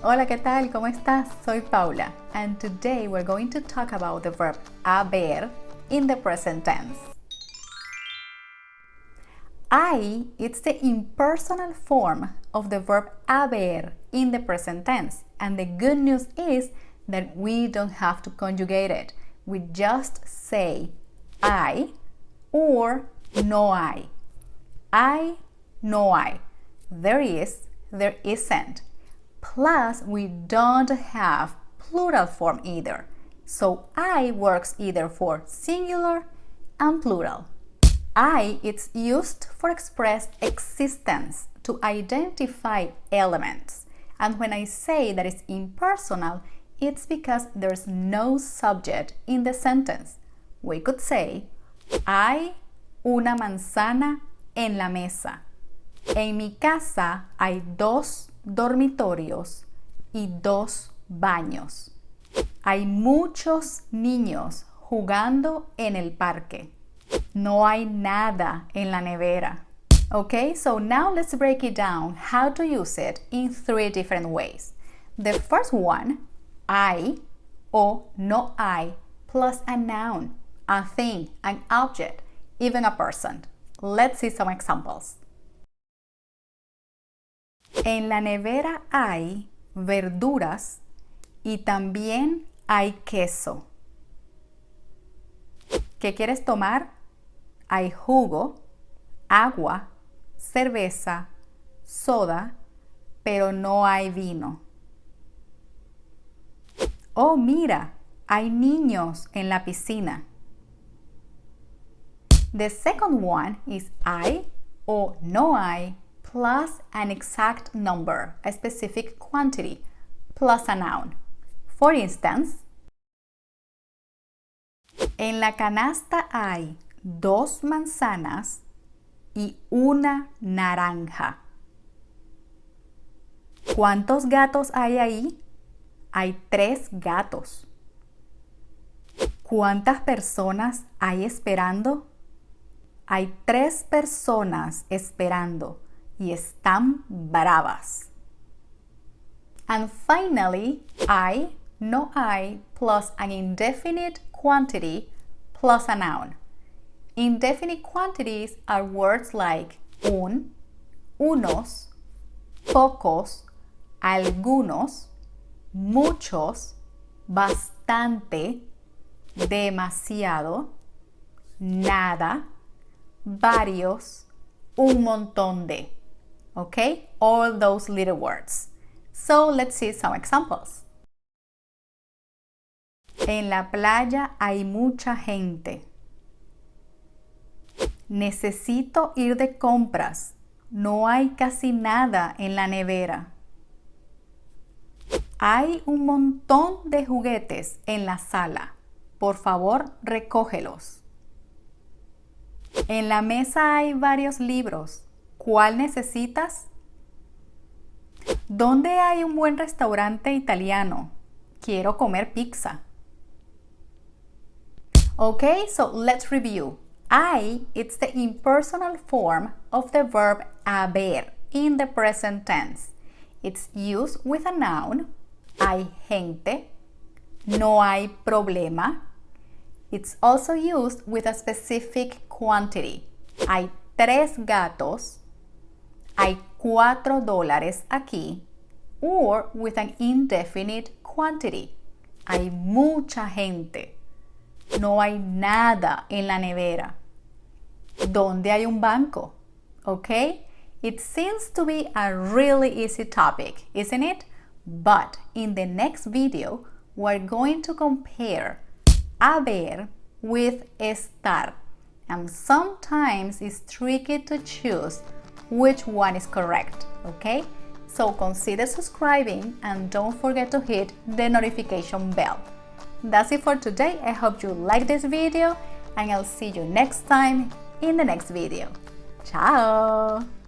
Hola, ¿qué tal? ¿Cómo estás? Soy Paula, and today we're going to talk about the verb haber in the present tense. It's the impersonal form of the verb haber in the present tense, and the good news is that we don't have to conjugate it. We just say I or no I. I, no I. There is, there isn't. Plus, we don't have plural form either. So I works either for singular and plural. It's used for express existence, to identify elements. And when I say that it's impersonal, it's because there's no subject in the sentence. We could say, hay una manzana en la mesa. En mi casa hay 2 dormitorios y 2 baños. Hay muchos niños jugando en el parque. No hay nada en la nevera. Okay, so now let's break it down how to use it in 3 different ways. The first one, I or no I plus a noun, a thing, an object, even a person. Let's see some examples. En la nevera hay verduras y también hay queso. ¿Qué quieres tomar? Hay jugo, agua, cerveza, soda, pero no hay vino. Oh, mira, hay niños en la piscina. The second one is I or no I plus an exact number, a specific quantity, plus a noun. For instance, en la canasta hay 2 manzanas y una naranja. ¿Cuántos gatos hay ahí? Hay 3 gatos. ¿Cuántas personas hay esperando? Hay 3 personas esperando y están bravas. And finally, I, no I, plus an indefinite quantity plus a noun. Indefinite quantities are words like un, unos, pocos, algunos, muchos, bastante, demasiado, nada, varios, un montón de. Okay? All those little words. So let's see some examples. En la playa hay mucha gente. Necesito ir de compras. No hay casi nada en la nevera. Hay un montón de juguetes en la sala. Por favor, recógelos. En la mesa hay varios libros. ¿Cuál necesitas? ¿Dónde hay un buen restaurante italiano? Quiero comer pizza. Okay, so let's review. It's the impersonal form of the verb haber in the present tense. It's used with a noun, hay gente, no hay problema. It's also used with a specific quantity. Hay 3 gatos, hay $4 aquí, or with an indefinite quantity. Hay mucha gente. No hay nada en la nevera. ¿Dónde hay un banco? Okay? It seems to be a really easy topic, isn't it? But in the next video, we're going to compare haber with estar. And sometimes it's tricky to choose which one is correct, okay? So consider subscribing and don't forget to hit the notification bell. That's it for today. I hope you like this video and I'll see you next time in the next video. Ciao!